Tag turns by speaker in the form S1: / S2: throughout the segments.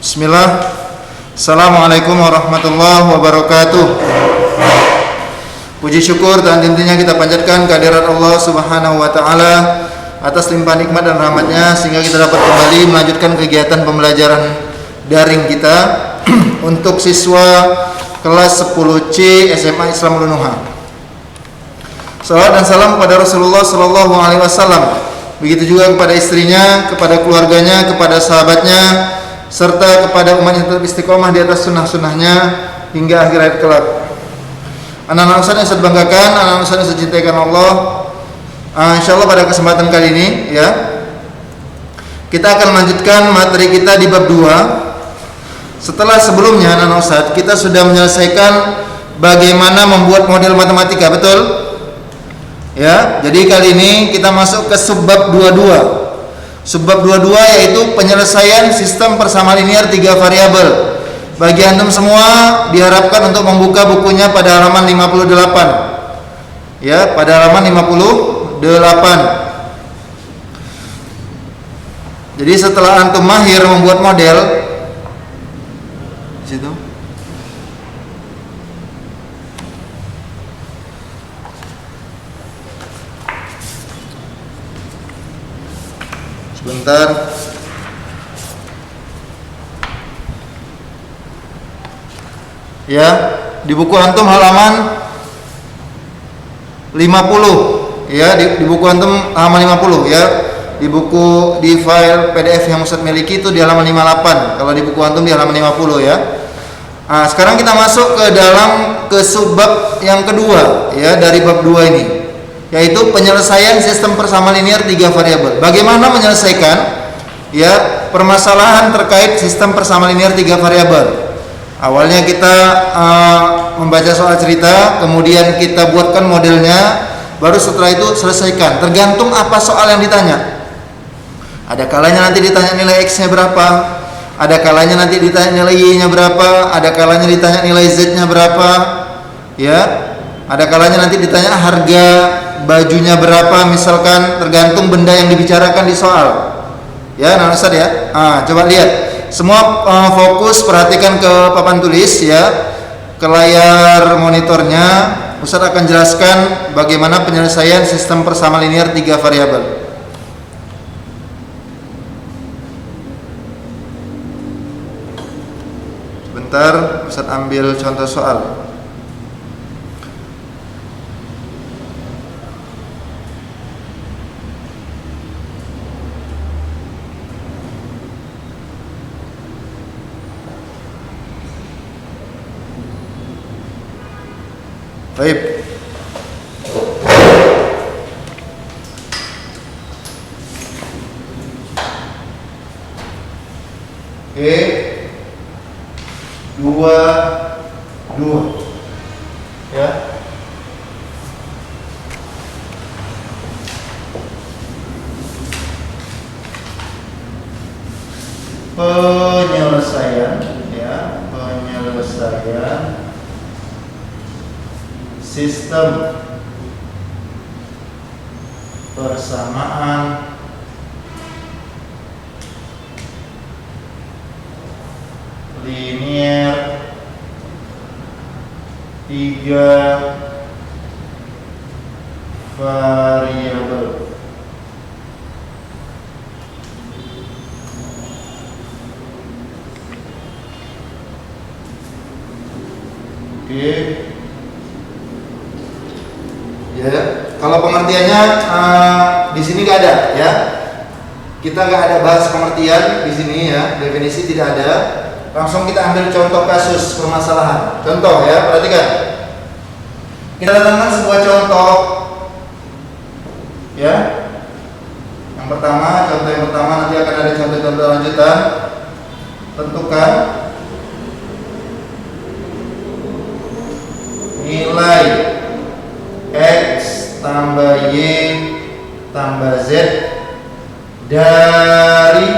S1: Bismillah. Assalamualaikum warahmatullahi wabarakatuh. Puji syukur dan tentunya kita panjatkan kehadirat Allah Subhanahu wa taala atas limpah nikmat dan rahmatnya sehingga kita dapat kembali melanjutkan kegiatan pembelajaran daring kita untuk siswa kelas 10C SMA Islam Unuha. Salawat dan salam kepada Rasulullah sallallahu alaihi wasallam. Begitu juga kepada istrinya, kepada keluarganya, kepada sahabatnya, serta kepada umat yang tetap istiqomah di atas sunnah-sunnahnya hingga akhir hayat kelak. Anak-anak Ustaz yang saya banggakan, anak-anak Ustaz yang saya cintaikan Allah, insyaallah pada kesempatan kali ini ya, kita akan melanjutkan materi kita di bab 2. Setelah sebelumnya anak-anak Ustaz kita sudah menyelesaikan bagaimana membuat model matematika, betul? Ya, jadi kali ini kita masuk ke subbab 22. Subbab 22 yaitu penyelesaian sistem persamaan linear 3 variabel. Bagi antum semua diharapkan untuk membuka bukunya pada halaman 58. Ya, pada halaman 58. Jadi setelah antum mahir membuat model di situ. Sebentar. Ya, di buku antum halaman 50. Ya, di buku antum halaman 50 ya. Di buku di file PDF yang Ustaz miliki itu di halaman 58. Kalau di buku antum di halaman 50 ya. Nah, sekarang kita masuk ke subbab yang kedua ya dari bab 2 ini, yaitu penyelesaian sistem persamaan linear 3 variabel. Bagaimana menyelesaikan ya permasalahan terkait sistem persamaan linear 3 variabel. Awalnya kita membaca soal cerita, kemudian kita buatkan modelnya, baru setelah itu selesaikan. Tergantung apa soal yang ditanya. Ada kalanya nanti ditanya nilai X-nya berapa, ada kalanya nanti ditanya nilai Y-nya berapa, ada kalanya ditanya nilai Z-nya berapa, ya. Ada kalanya nanti ditanya harga bajunya berapa, misalkan, tergantung benda yang dibicarakan di soal. Ya, nah Ustaz ya. Coba lihat. Semua fokus perhatikan ke papan tulis ya, ke layar monitornya. Ustaz akan jelaskan bagaimana penyelesaian sistem persamaan linear 3 variabel. Sebentar, Ustaz ambil contoh soal. Baik. Oke. 2 ya. Penyelesaian sistem persamaan linear 3 variabel. Oke. Ya, kalau pengertiannya di sini nggak ada ya. Kita nggak ada bahas pengertian di sini ya, definisi tidak ada. Langsung kita ambil contoh kasus permasalahan. Contoh ya, perhatikan. Kita datangkan sebuah contoh. Ya. Contoh yang pertama nanti akan ada contoh-contoh lanjutan. Tentukan nilai X tambah Y tambah Z dari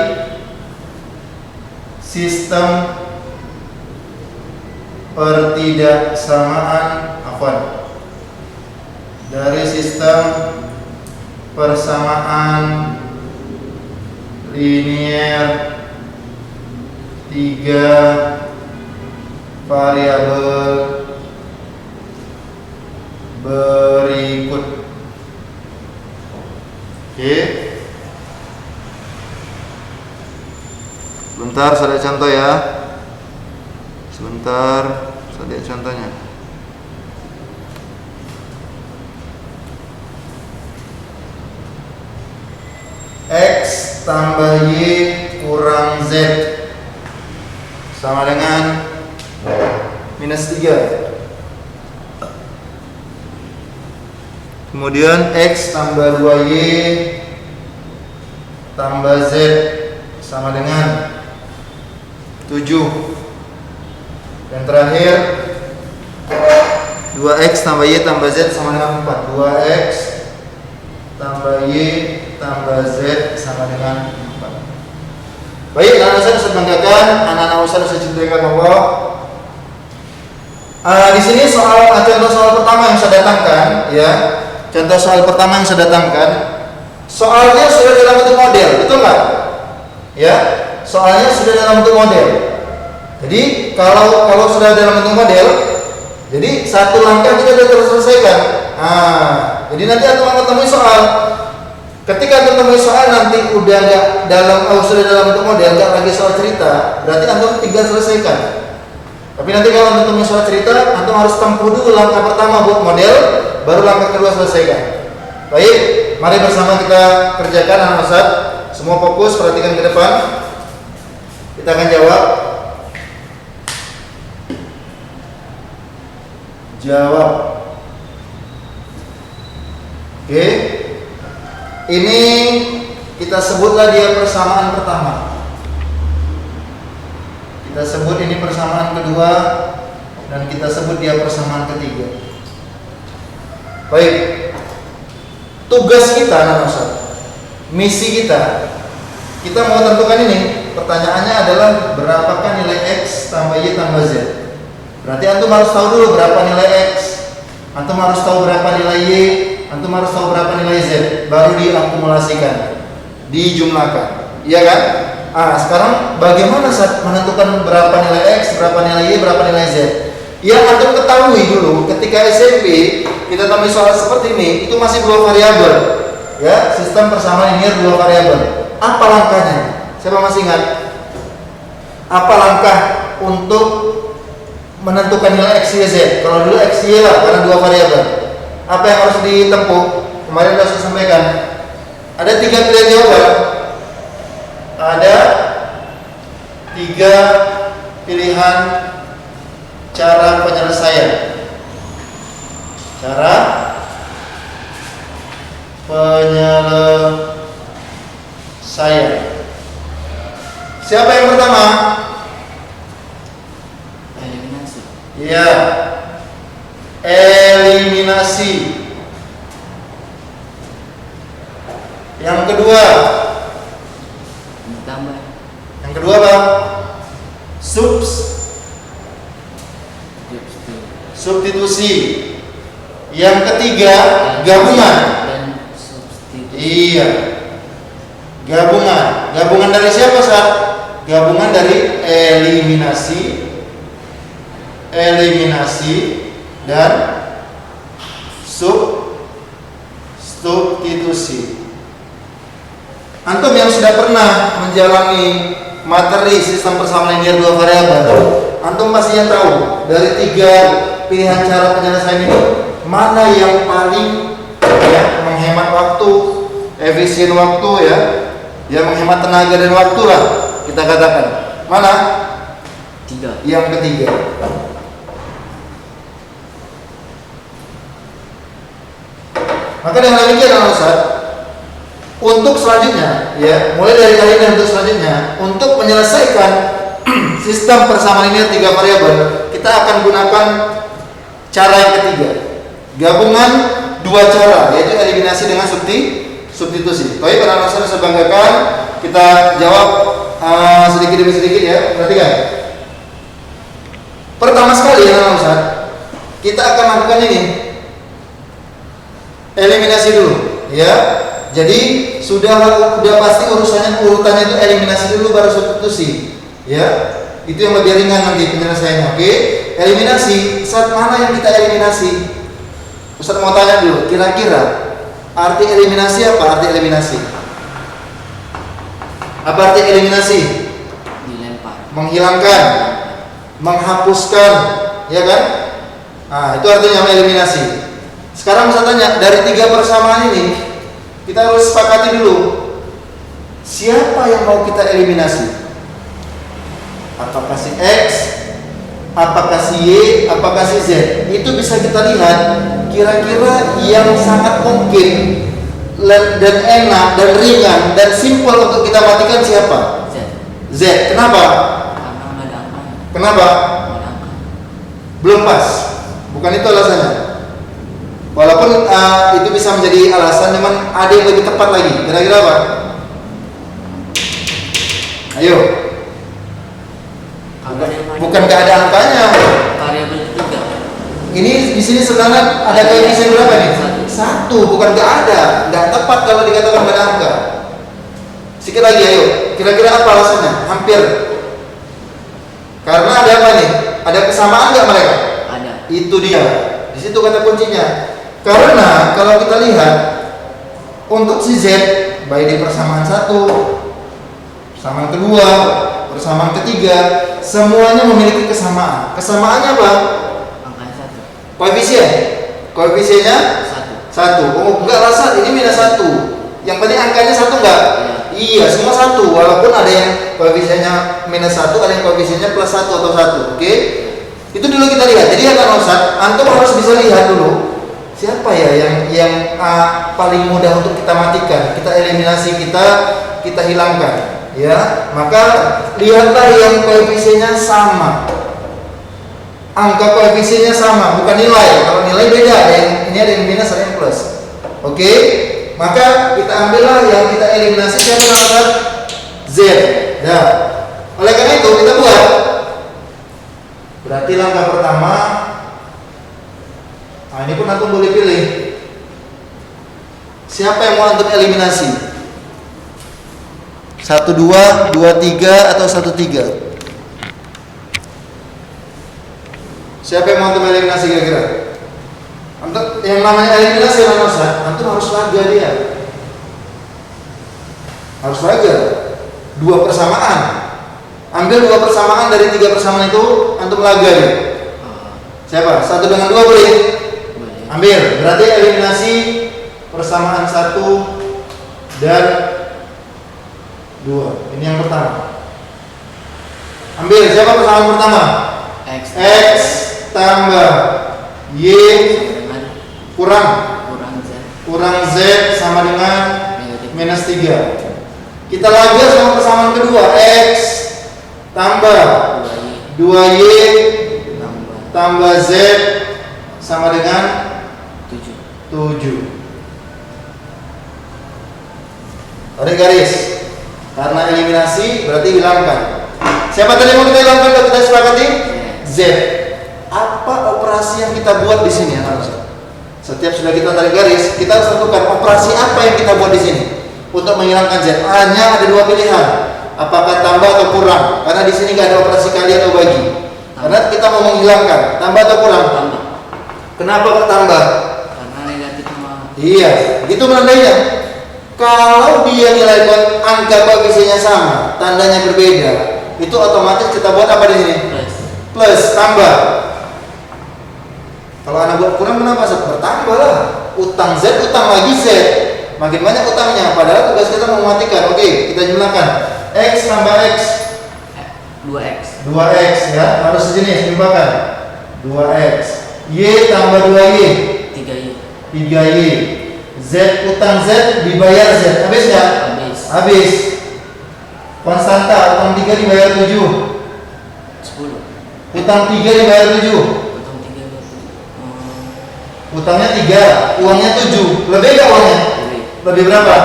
S1: sistem persamaan linear 3 variabel berikut. Oke. Sebentar saya lihat contoh ya. Sebentar saya lihat contohnya. X tambah Y kurang Z sama dengan minus 3. Kemudian X tambah 2Y tambah Z sama dengan 7. Dan terakhir 2X tambah Y tambah Z sama dengan 4. 2X tambah Y tambah Z sama dengan 4. Baik, anak-anak saya bisa banggakan, anak-anak saya bisa cintakan Allah. Di sini contoh soal pertama yang saya datangkan, ya. Contoh soal pertama yang saya datangkan, soalnya sudah dalam bentuk model, betul nggak? Ya, soalnya sudah dalam bentuk model. Jadi kalau sudah dalam bentuk model, jadi satu langkah kita sudah terselesaikan. Jadi nanti antum ketemu soal. Ketika antum ketemu soal nanti udah nggak sudah dalam bentuk model, nggak lagi soal cerita, berarti antum tinggal selesaikan. Tapi nanti kalau antum ketemu soal cerita, antum harus tempuh dulu langkah pertama buat model, baru langkah kedua selesaikan. Baik, mari bersama kita kerjakan anak Ustaz. Semua fokus, perhatikan ke depan. Kita akan jawab. Oke. Ini kita sebutlah dia persamaan pertama. Kita sebut ini persamaan kedua, dan kita sebut dia persamaan ketiga. Baik. Tugas kita anak Ustaz, misi kita mau tentukan ini. Pertanyaannya adalah berapakah nilai X tambah Y tambah Z. Berarti antum harus tahu dulu berapa nilai X, antum harus tahu berapa nilai Y, antum harus tahu berapa nilai Z, baru diakumulasikan, dijumlahkan. Iya kan? Sekarang bagaimana saat menentukan berapa nilai X, berapa nilai Y, berapa nilai Z? Yang antum ketahui dulu ketika SMP kita temui soal seperti ini, itu masih 2 variabel. Ya, sistem persamaan linear 2 variabel. Apa langkahnya? Siapa masih ingat? Apa langkah untuk menentukan nilai X, Y, Z? Kalau dulu X, Y lah, karena 2 variabel. Apa yang harus ditempuh? Kemarin sudah saya sampaikan. Ada 3 pilihan jawaban. Ada 3 pilihan cara penyelesaian. Cara penyelesaian. Siapa yang pertama?
S2: Eliminasi.
S1: Iya. Eliminasi. Yang kedua?
S2: Tambah.
S1: Yang kedua Bang? Substitusi. Yang ketiga gabungan.
S2: Dan substitusi.
S1: Iya. Gabungan. Gabungan dari siapa saat? Gabungan dari eliminasi dan substitusi. Antum yang sudah pernah menjalani materi sistem persamaan linear 2 variabel, antum pasti yang tahu dari 3 pilihan cara penyelesaian ini mana yang paling menghemat waktu, efisien waktu ya menghemat tenaga dan waktu lah kita katakan. Mana?
S2: 3.
S1: Yang ketiga. Maka dengan demikian Ustaz, untuk selanjutnya mulai dari kali ini untuk selanjutnya, untuk menyelesaikan sistem persamaan linear 3 variabel, kita akan gunakan cara yang ketiga, gabungan 2 cara, yaitu eliminasi dengan substitusi. Baik, para anak saya banggakan, kita jawab sedikit demi sedikit ya. Perhatikan. Pertama sekali ya Ustaz, kita akan lakukan ini, eliminasi dulu ya. Jadi sudah pasti urutannya itu eliminasi dulu baru substitusi ya. Itu yang lebih ringan nanti penyelesaiannya. Oke, eliminasi. Saat mana yang kita eliminasi? Ustaz mau tanya dulu, kira-kira arti eliminasi apa? Arti eliminasi? Apa arti eliminasi?
S2: Dilempar.
S1: Menghilangkan, menghapuskan, ya kan? Nah, itu artinya eliminasi. Sekarang saya tanya, dari 3 persamaan ini kita harus sepakati dulu siapa yang mau kita eliminasi. Apakah si X, apakah si Y, apakah si Z? Itu bisa kita lihat kira-kira yang sangat mungkin dan enak dan ringan dan simpel untuk kita matikan siapa?
S2: Z.
S1: Z. Kenapa?
S2: Karena nggak ada angka.
S1: Kenapa?
S2: Nggak ada angka.
S1: Belum pas. Bukan itu alasannya. Walaupun itu bisa menjadi alasan, cuman ada yang lebih tepat lagi. Kira-kira apa? Ayo. Bukan nggak ada angkanya.
S2: Variabel ketiga.
S1: Ini di sini sebenarnya ada koefisien berapa nih? 1, bukan nggak ada. Nggak tepat kalau dikatakan nggak ada angka. Sedikit lagi, ayo. Kira-kira apa alasannya? Hampir. Karena ada apa nih? Ada kesamaan nggak mereka?
S2: Ada.
S1: Itu dia. Di situ kata kuncinya. Karena kalau kita lihat untuk si Z, baik di persamaan 1, persamaan kedua, persamaan ketiga, semuanya memiliki kesamaan. Kesamaannya apa?
S2: Angkanya 1.
S1: Koefisien. Koefisiennya
S2: 1.
S1: 1. Oh, enggak rasa ini minus 1. Yang penting angkanya 1 enggak? Iya, semua 1. Walaupun ada yang koefisiennya minus 1, ada yang koefisiennya plus 1 atau 1. Oke? Itu dulu kita lihat. Jadi akan Ustaz, antum harus bisa lihat dulu siapa ya yang paling mudah untuk kita matikan, kita eliminasi, kita hilangkan. Ya, maka lihatlah yang koefisiennya sama. Angka koefisiennya sama, bukan nilai. Kalau nilai beda, ada yang ini ada yang minus, ada yang plus. Oke? Maka kita ambillah yang kita eliminasi siapa namanya? Z. Ya. Oleh karena itu kita buat. Berarti langkah pertama, nah ini pun antum boleh pilih. Siapa yang mau antum eliminasi? 1, 2, 2, 3 atau 1, 3? Siapa yang mau antum eliminasi kira-kira? Antum yang namanya eliminasi antum harus laga dia. Harus laga. 2 persamaan. Ambil 2 persamaan dari 3 persamaan itu antum laga dia. Siapa? 1 dengan 2 boleh? Ambil. Berarti eliminasi persamaan 1 dan 2. Ini yang pertama. Ambil. Siapa persamaan pertama? X tambah Y kurang Z sama dengan minus 3. Kita lagi sama persamaan kedua. X tambah 2Y tambah Z sama dengan 7. Tarik garis. Karena eliminasi berarti hilangkan. Siapa tadi mau kita hilangkan kalau kita sepakati? Z. Apa operasi yang kita buat di sini? Setiap sudah kita tarik garis, kita harus tentukan operasi apa yang kita buat di sini untuk menghilangkan Z. Hanya ada 2 pilihan. Apakah tambah atau kurang? Karena di sini nggak ada operasi kali atau bagi. Karena kita mau menghilangkan tambah atau kurang?
S2: Tambah.
S1: Kenapa kok tambah?
S2: Karena negatif sama.
S1: Iya, itu menandainya. Kalau dia nilai angka koefisiennya sama, tandanya berbeda, itu otomatis kita buat apa di sini? Plus, tambah. Kalau anak buat kurang kenapa? Bertambah lah. Utang Z, utang lagi Z. Makin banyak utangnya. Padahal tugas kita mematikan. Oke, kita jumlahkan. X tambah X. 2X ya. Harus sejenis, jumlahkan. 2X. Y tambah 2Y. 3Y. Z utang Z dibayar Z. Habis nggak? Habis. Konstanta utang 3 dibayar 7.
S2: 10.
S1: Utang 3 dibayar 7. Utangnya 3, uangnya 7. Lebih nggak uangnya? Lebih berapa?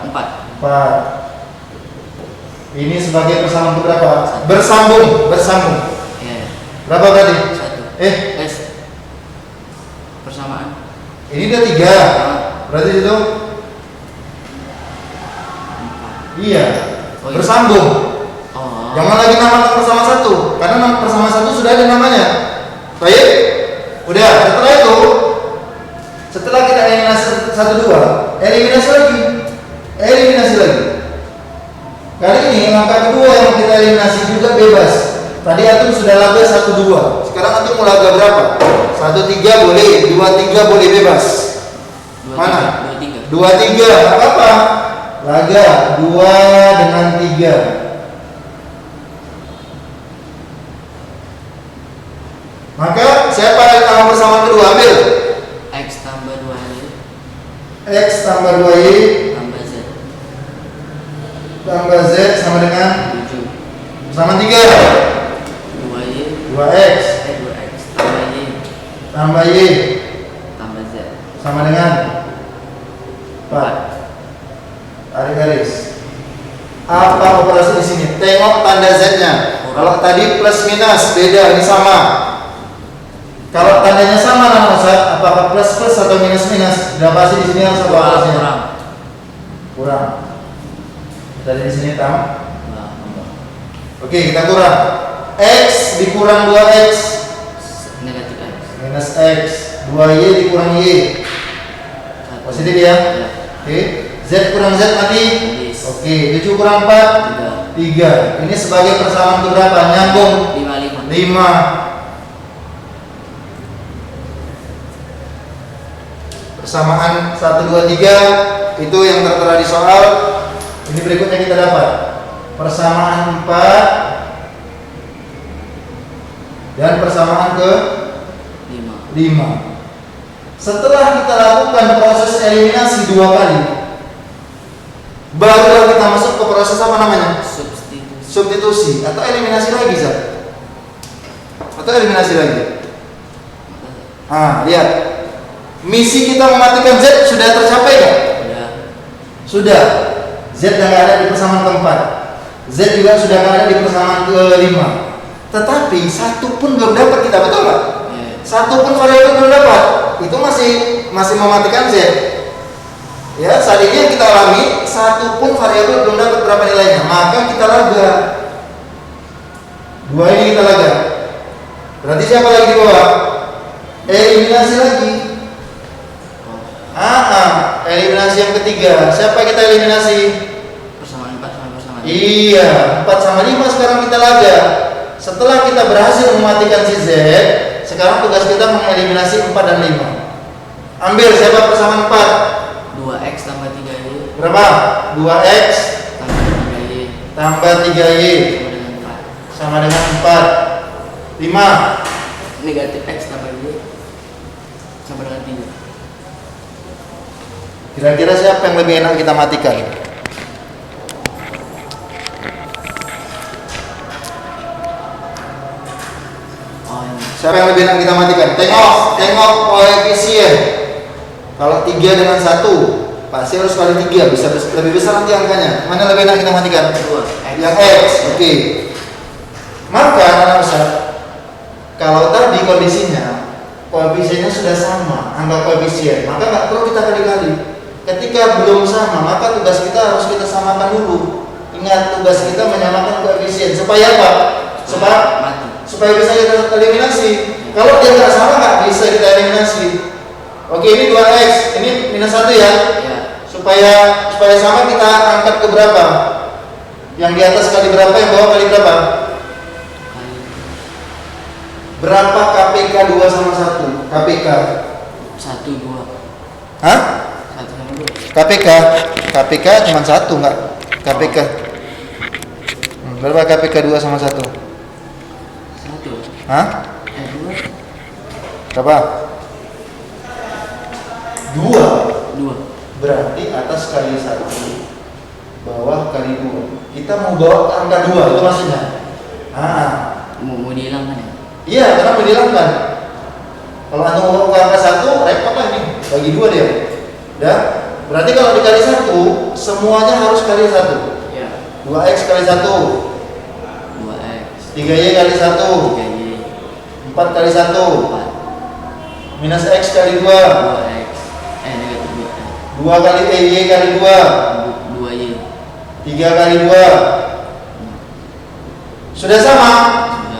S1: 4. Ini sebagai persamaan berapa? Bersambung. Berapa berarti?
S2: 1. Persamaan.
S1: Ini udah 3. Berarti itu?
S2: 4.
S1: Iya.
S2: Oh, iya.
S1: Bersambung.
S2: Oh.
S1: Jangan lagi namakan bersama 1. 2, eliminasi lagi. Eliminasi lagi. Kali ini langkah kedua yang kita eliminasi juga bebas. Tadi antum sudah laga 1 2. Sekarang antum mau laga berapa? 1 3 boleh, 2 3 boleh bebas. Mana? 2 3. 2 3, apa-apa. Laga 2 dengan 3. Maka siapa yang tahu persamaan kedua? Ambil.
S2: X tambah 2Y
S1: X tambah 2Y
S2: tambah Z
S1: tambah Z sama dengan
S2: 7
S1: sama 3.
S2: 2Y
S1: 2X
S2: 2X tambah Y
S1: tambah Y
S2: tambah Z
S1: sama dengan 4. Tarik garis. Apa operasi di sini? Tengok tanda Z-nya. Kalau tadi plus minus beda, ini sama. Kalau tandanya sama nama Ustaz, apakah plus plus atau minus minus? Sudah pasti di sini harus apa operasinya? Kurang. Dari di sini tambah. Oke, kita kurang. X dikurang 2X
S2: negatif X
S1: minus X, 2Y dikurang Y. Positif ya? Oke. Z kurang Z mati. Oke, 7 kurang 4 3. Ini sebagai persamaan berapa? Nyambung 5. Persamaan 1 2 3 itu yang tertera di soal. Ini berikutnya kita dapat persamaan 4 dan persamaan ke 5. Setelah kita lakukan proses eliminasi 2 kali, barulah kita masuk ke proses apa namanya? Substitusi atau eliminasi lagi, Zat. Atau eliminasi lagi. Lihat. Misi kita mematikan Z sudah tercapai nggak? Sudah. Z sudah nggak ada di persamaan keempat. Z juga sudah nggak ada di persamaan ke-5. Tetapi satu pun belum dapat kita, betul nggak? Satu pun variabel belum dapat. Itu masih mematikan Z. Ya, saat ini yang kita alami satu pun variabel belum dapat berapa nilainya, maka kita laga. 2 ini kita laga. Berarti siapa lagi di bawah? Eliminasi lagi. Eliminasi yang ketiga. Siapa kita eliminasi?
S2: Persamaan 4 sama persamaan 5.
S1: Iya, 4 sama 5 sekarang kita laga. Setelah kita berhasil mematikan si Z, sekarang tugas kita mengeliminasi 4 dan 5. Ambil siapa persamaan 4?
S2: 2X tambah 3Y
S1: Berapa? 2X
S2: tambah 3Y
S1: tambah 3Y
S2: sama dengan 4.
S1: 5
S2: Negatif X tambah Y sama dengan 3.
S1: Kira-kira siapa yang lebih enak kita matikan? Siapa yang lebih enak kita matikan? Tengok koefisien. Kalau 3 dengan 1 pasti harus kali 3, bisa lebih besar nanti angkanya. Mana lebih enak kita matikan? Yang X. Oke. Maka anak besar, kalau tadi kondisinya koefisiennya sudah sama, angka koefisien, maka nggak perlu kita kali-kali. Ketika belum sama, maka tugas kita harus kita samakan dulu. Ingat, tugas kita menyamakan koefisien supaya apa? Supaya bisa kita eliminasi. Kalau dia nggak sama, nggak bisa kita eliminasi. Oke, ini 2X, ini minus 1 ya. Supaya sama, kita angkat ke berapa? Yang di atas kali berapa, yang bawah kali berapa? Berapa KPK 2 sama 1? KPK
S2: 1 2.
S1: Hah?
S2: 1 sama 2.
S1: KPK cuma 1 enggak? KPK. Berapa KPK 2 sama 1? 1. Hah?
S2: 2.
S1: Berapa? 2. Berarti atas kali 1, bawah kali 2. Kita mau bawa ke angka 2, itu maksudnya.
S2: Mau dihilangkan ya?
S1: Iya, karena mau dihilangkan. Kalau anda mau ke angka 1, repot lah ini. Bagi 2 dia. Ya. Berarti kalau dikali 1, semuanya harus kali 1.
S2: Iya.
S1: 2X kali 1.
S2: 2X.
S1: 3Y kali 1.
S2: 3Y.
S1: 4 kali 1.
S2: 4.
S1: Minus X kali 2.
S2: 2X. Negatif 2.
S1: 2 kali Y kali 2.
S2: 2Y.
S1: 3 kali 2. Sudah sama?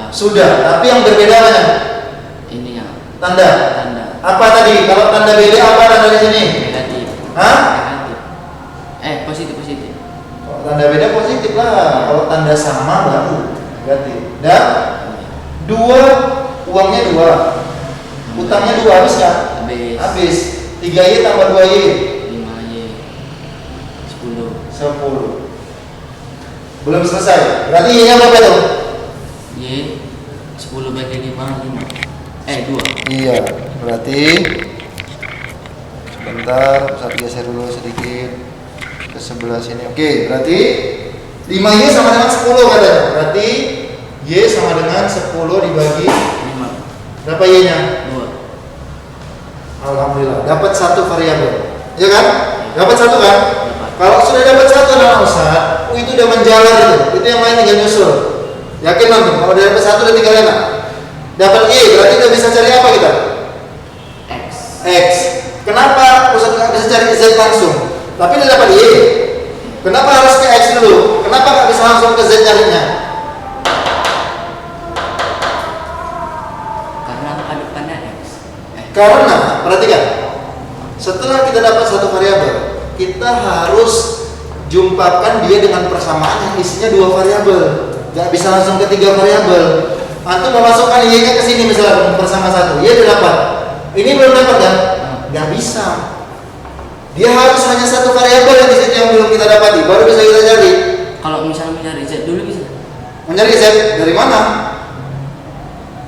S1: Sudah, tapi yang berbeda mana?
S2: Ini ya.
S1: Tanda.
S2: Tanda.
S1: Apa tadi? Kalau tanda beda apa tanda di sini?
S2: Negatif.
S1: Hah?
S2: Negatif. Positif.
S1: Kalau tanda beda positif lah. Kalau tanda sama baru negatif. Dan dua, uangnya 2, utangnya 2, habis nggak? Habis. 3Y tambah 2Y
S2: 5Y 10.
S1: 10. Belum selesai. Berarti Y-nya berapa tuh?
S2: Y 10 bagi 5 2.
S1: Iya, berarti sebentar, saya geser dulu sedikit ke sebelah sini. Oke, berarti 5Y sama dengan 10 katanya. Berarti Y sama dengan 10 dibagi
S2: 5.
S1: berapa Y-nya?
S2: 2.
S1: Alhamdulillah, dapat satu variabel. Ya kan? Dapat satu kan?
S2: Dapat.
S1: Kalau sudah dapat satu anak Ustaz, itu udah menjalar itu. Itu yang lain tinggal nyusul. Yakin nanti kalau udah dapat satu udah tinggal enak. Dapat Y, berarti udah bisa cari apa kita? X. Kenapa Ustaz nggak bisa cari Z langsung? Tapi udah dapat Y. Kenapa harus ke X dulu? Kenapa nggak bisa langsung ke Z carinya?
S2: Karena depannya X.
S1: Karena perhatikan, setelah kita dapat satu variabel, kita harus jumpakan dia dengan persamaan yang isinya 2 variabel. Gak bisa langsung ke 3 variabel. Antum memasukkan Y-nya ke sini misalnya bersama 1, Y udah dapat. Ini belum dapat kan? Gak bisa. Dia harus hanya satu variabel yang di situ yang belum kita dapati, baru bisa kita cari.
S2: Kalau misalnya mencari Z dulu bisa.
S1: Mencari Z dari mana?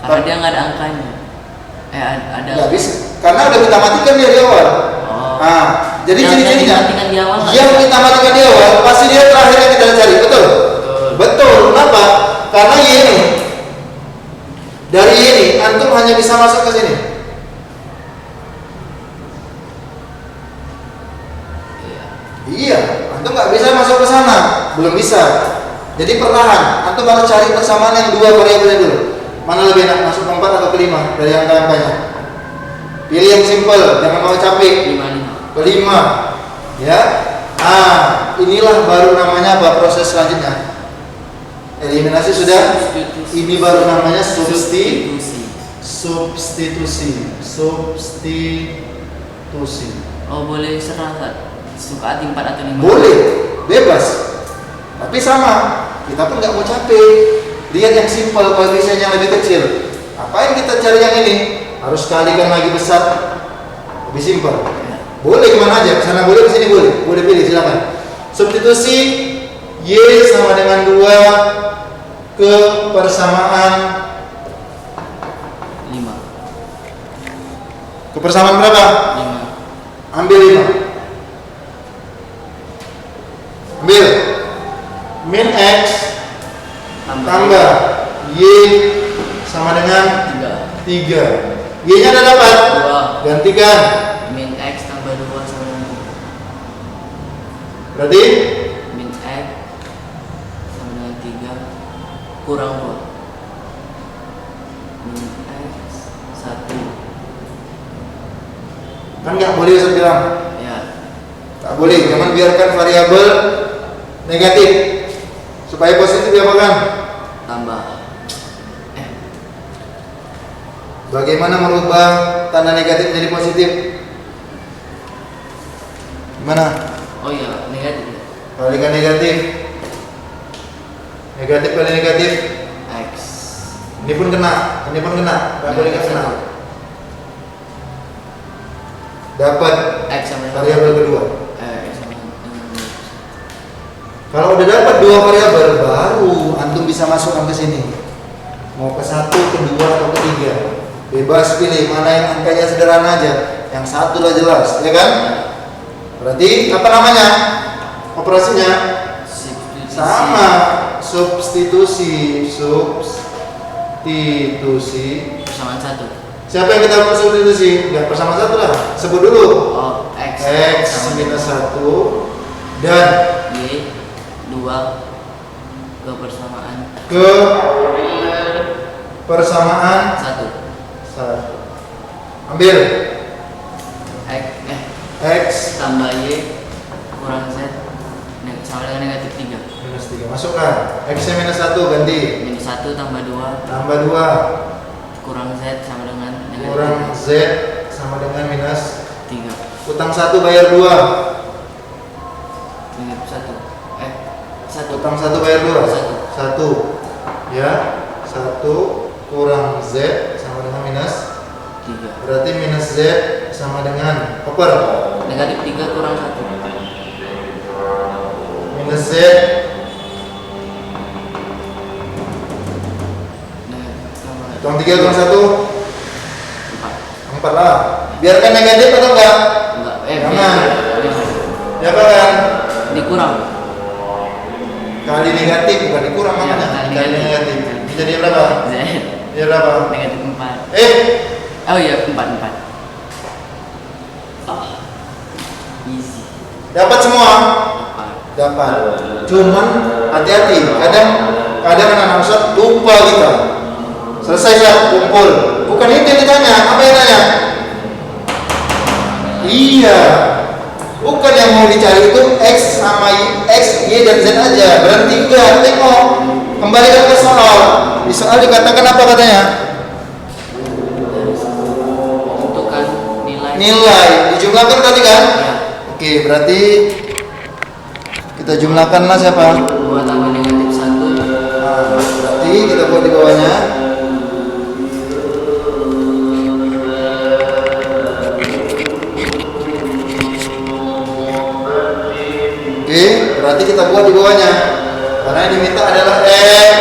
S2: Karena dia nggak ada angkanya. Ada.
S1: Gak bisa. Karena udah kita matikan dia di awal.
S2: Oh.
S1: Nah, jadi
S2: Yang
S1: ciri-cirinya
S2: dimatikan di awal nggak
S1: yang
S2: bisa.
S1: kita matikan di awal pasti dia terakhir yang kita cari, betul? Betul. Kenapa? Karena Y ini dari Y ini antum hanya bisa masuk ke sini. Iya, antum nggak bisa masuk ke sana, belum bisa. Jadi perlahan, antum harus cari persamaan yang 2 variabelnya dulu. Mana lebih enak, masuk ke 4 atau ke 5 dari angka-angkanya? Pilih yang simple, jangan mau capek.
S2: 5.
S1: Ke 5, ya. Inilah baru namanya apa proses selanjutnya. Eliminasi sudah.
S2: Substitusi.
S1: Ini baru namanya substitusi.
S2: Oh, boleh serah suka hati 4 atau 5.
S1: Boleh, bebas. Tapi sama, kita pun nggak mau capek. Lihat yang simpel, koefisiennya lebih kecil. Apa yang kita cari yang ini? Harus kalikan lagi besar, lebih simpel. Boleh kemana aja, kesana boleh, kesini boleh. Boleh pilih, silakan. Substitusi Y sama dengan 2 ke persamaan
S2: 5.
S1: ke persamaan berapa?
S2: 5.
S1: Ambil 5. Ambil min X tambah Y sama dengan 3. Y nya udah dapat?
S2: 2.
S1: Gantikan.
S2: Min X tambah 2 sama dengan 3.
S1: Berarti
S2: Min X sama dengan 3 kurang 2. Min X 1.
S1: kan nggak boleh Ustaz bilang.
S2: Ya.
S1: Nggak boleh, jangan biarkan variabel negatif. Supaya positif diapakan?
S2: Tambah.
S1: Bagaimana merubah tanda negatif menjadi positif? Gimana?
S2: Oh iya, negatif.
S1: Kalikan negatif. Negatif kali negatif.
S2: X.
S1: Ini pun kena, ini pun kena. Nggak boleh nggak kena. Dapat
S2: X sama dengan
S1: variabel kedua.
S2: X sama dengan
S1: Kalau udah dapat 2 variabel, baru antum bisa masukkan ke sini. Mau ke 1, ke 2 atau ke 3. Bebas pilih mana yang angkanya sederhana aja. Yang satu lah jelas, ya kan? Berarti apa namanya? Operasinya
S2: substitusi.
S1: sama, substitusi.
S2: Persamaan 1.
S1: Siapa yang kita substitusi? Enggak persamaan 1 lah. Sebut dulu.
S2: Oh, X
S1: X minus 1 dan
S2: Y 2 ke persamaan
S1: ke persamaan
S2: 1.
S1: 1. Ambil X
S2: Tambah Y kurang Z sama dengan negatif 3.
S1: minus 3. Masukkan. X nya minus 1 ganti.
S2: Minus 1 tambah 2
S1: Tambah 2
S2: kurang Z sama dengan negatif
S1: kurang Z sama dengan minus
S2: 3.
S1: Utang 1 bayar 2.
S2: Negatif 1. 1.
S1: Utang 1 bayar 2.
S2: 1.
S1: 1. Ya. 1 kurang Z sama dengan minus
S2: 3.
S1: Berarti minus Z sama dengan oper.
S2: Negatif 3 kurang 1.
S1: Minus Z. Utang 3 kurang 1. 4 lah. Biarkan negatif atau enggak?
S2: Enggak.
S1: Jangan.
S2: Jangan.
S1: Ya kan?
S2: Dikurang.
S1: Kali negatif bukan dikurang
S2: Ya,
S1: makanya.
S2: kali
S1: Kali
S2: negatif.
S1: negatif. Ini jadi berapa?
S2: Z.
S1: Jadi berapa?
S2: Negatif 4.
S1: Eh,
S2: Oh iya, 4. Easy.
S1: dapat semua.
S2: 4.
S1: Dapat. Cuman hati-hati. Kadang anak-anak Ustaz lupa kita. Selesai ya, kumpul. Bukan itu yang ditanya. Apa yang tanya? Iya. Bukan yang mau dicari itu X sama X, Y dan Z aja. Berarti enggak. Tengok. Kembalikan ke soal. Di soal dikatakan apa katanya?
S2: Tentukan
S1: Nilai. Dijumlahkan tadi kan?
S2: Ya.
S1: Oke, berarti kita jumlahkanlah siapa?
S2: 2 tambah negatif 1.
S1: Nah, berarti kita buat di bawahnya. Oke, berarti kita buat di bawahnya. Karena yang diminta adalah X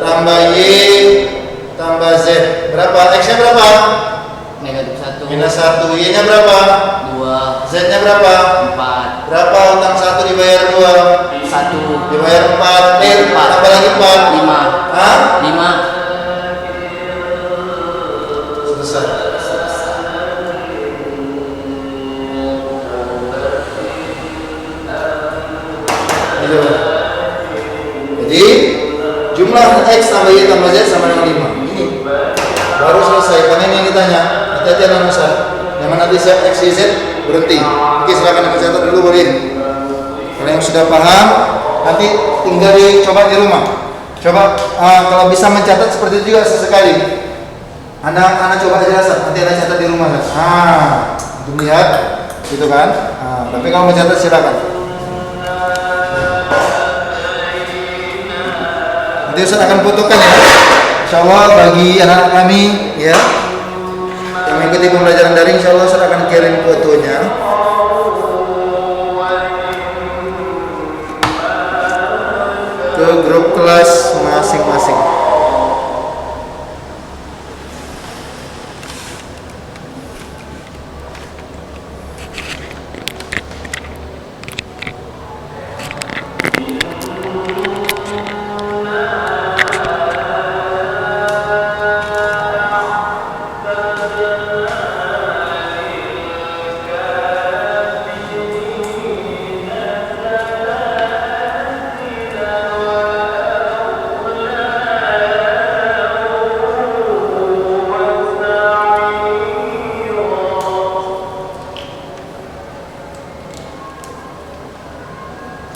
S1: tambah Y tambah Z. Berapa? X-nya berapa?
S2: Negatif 1.
S1: Minus 1. Y-nya berapa?
S2: 2.
S1: Z-nya berapa?
S2: 4.
S1: Berapa utang 1 dibayar 2?
S2: 1.
S1: Dibayar 4. Tambah lagi 4.
S2: 5.
S1: Hah?
S2: 5.
S1: Selesai. Jadi jumlah X tambah Y tambah Z sama dengan 5. Ini baru selesai. Karena ini yang ditanya. Hati-hati anak Ustaz. Yang mana nanti siap X, Y, Z berhenti. Oke, silakan dicatat dulu Borin. Kalau yang sudah paham, nanti tinggal dicoba di rumah. Coba kalau bisa mencatat seperti itu juga sesekali. Anak coba aja Ustaz. Nanti Anda catat di rumah. Untuk lihat, gitu kan? Tapi kalau mencatat silakan. Nanti Ustaz akan fotokan ya. Insyaallah bagi anak-anak kami ya yang mengikuti pembelajaran daring, insyaallah Ustaz akan kirim fotonya. Ke grup kelas masing-masing.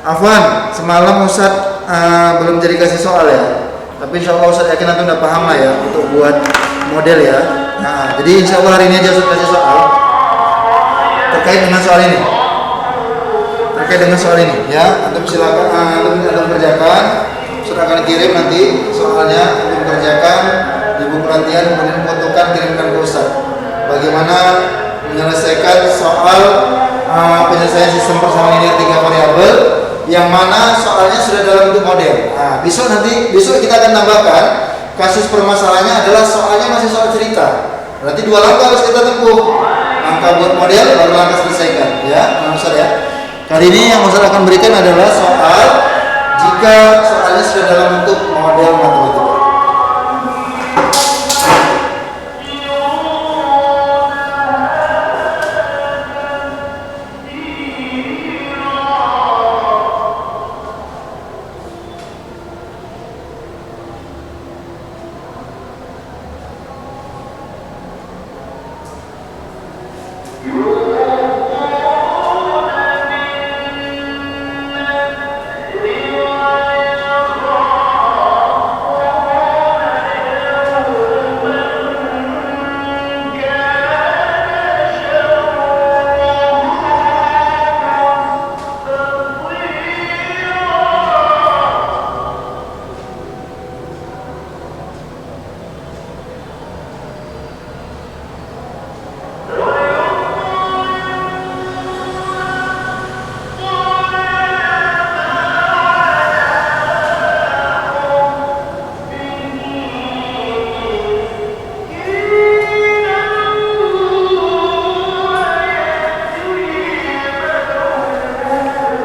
S1: Afwan, semalam Ustadz belum jadi kasih soal ya. Tapi insya Allah Ustadz yakin nanti udah paham lah ya untuk buat model ya. Nah, jadi insya Allah hari ini aja Ustadz kasih soal terkait dengan soal ini. Terkait dengan soal ini ya. Antum silakan antum kerjakan. Ustadz akan kirim nanti soalnya antum kerjakan di buku latihan, kemudian fotokan kirimkan ke Ustadz. Bagaimana menyelesaikan soal penyelesaian sistem persamaan linear 3 variabel yang mana soalnya sudah dalam bentuk model. Nah, besok kita akan tambahkan kasus permasalahannya adalah soalnya masih soal cerita. Berarti 2 langkah harus kita tempuh. Langkah buat model, baru langkah selesaikan. Ya, Ustaz ya. Kali ini yang Ustaz akan berikan adalah soal jika soalnya sudah dalam bentuk model matematika.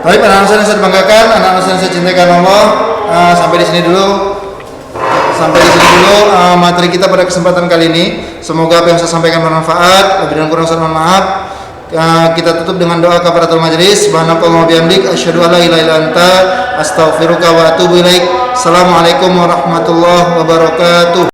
S1: Baik, anak-anak yang saya banggakan, anak-anak yang saya cintakan Allah, sampai di sini dulu. Materi kita pada kesempatan kali ini. Semoga apa yang saya sampaikan bermanfaat. Lebih dan kurang saya mohon maaf. Kita tutup dengan doa kafaratul majelis. Subhanakallahumma wa bihamdik asyhadu an la ilaha illa anta astaghfiruka wa atubu ilaik. Assalamualaikum warahmatullahi wabarakatuh.